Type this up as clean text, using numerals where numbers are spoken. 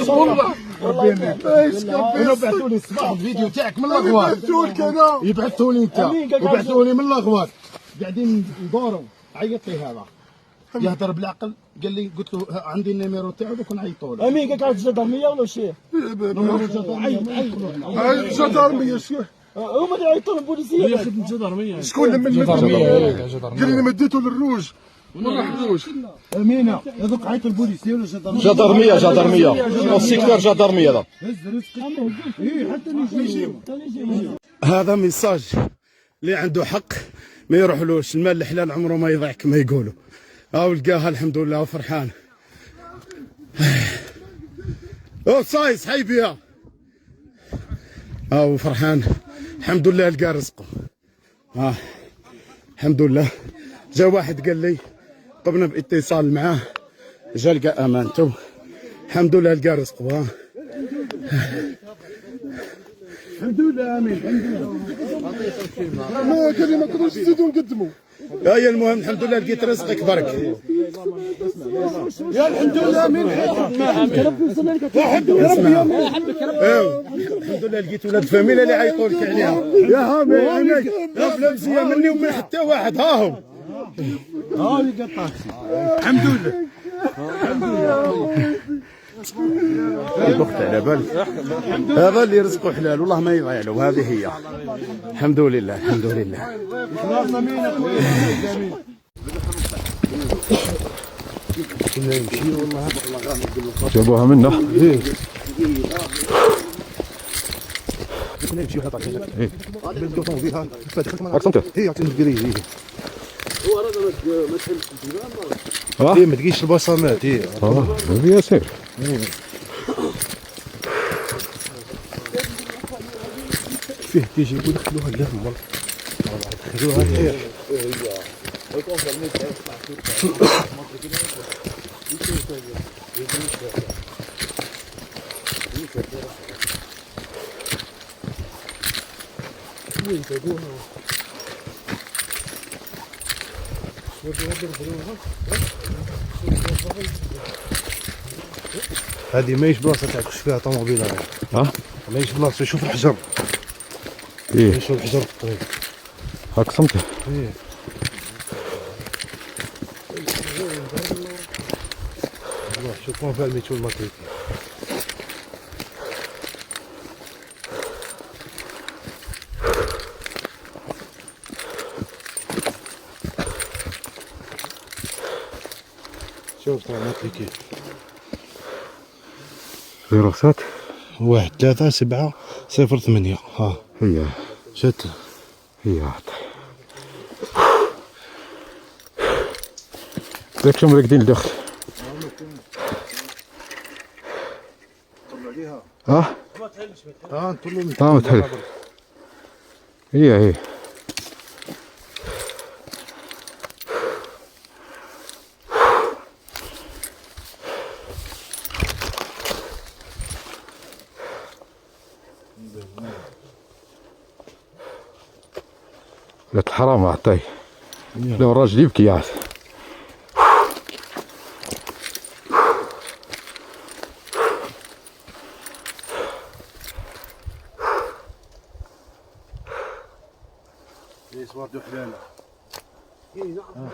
والله انا بعثوا لي الصباح الفيديو تاعك من الاخبار، يبعثوا لي انت وبعثوا لي من الاخبار، قاعدين ندوروا. عيط لي هذا يهدر بالعقل، قال لي قلت له عندي النيميرو تاعو دوك نعيطوا له. امين قالك الجدرميه ولا شي؟ الجدرميه شكون؟ هما اللي يعيطوا للبوليسيه. هي خدمه الجدرميه. شكون اللي قال لي مديته للروج وراح الروج. امينه هذوك عيطوا للبوليسيه ولا جدرميه؟ جدرميه السيكتور جدرميه هذا. هذا ميساج اللي عنده حق ما يروحلوش المال الحلال، عمره ما يضيع كما يقولوا. هاو لقاها الحمد لله وفرحان. او صايص حي بيها. هاو فرحان الحمد لله لقى رزقه. الحمد لله. جا واحد قال لي قمنا باتصال معاه، جا لقى امانته الحمد لله لقى رزقه. الحمد لله. امين. الحمد لله. ما قال لي ما نقدروش نزيدو نقدموا. يا المهم الحمد لله لقيت رزقك برك. يا الحمد لله. امين. يحبك ربي. الحمد لله لقيت ولاد فاميليا اللي عيطوا لك عليها. يا هامي عينيك لا مزيه مني ومن حتى واحد. ها هم اللي قطعتي. الحمد لله. الحمد لله. البخت على بالك، هذا اللي رزقه حلال والله ما يضيع له. هذه هي. الحمد لله. الحمد لله. جابوها منا. ما تقيش البصمات. ياسر فيه تيجي ودخلوها لهم دخلوها. هذه ماهيش بلاصه تاع كش فيها طوموبيل. ماهيش بلاصه. شوف الحجر. شوف الحجر في الطريق. هاك صمته. شوف وين فيها الميتو الماتريكي. شوف تاع الماتريكي 07 13 7 08. ها هي شت هي داك شو مرقدين لداخل. نطلعوا متحلف. هي لا الحرام عطاي. لو الراجل يبكي يعرف. ليش برضو حلالة. اي نعم.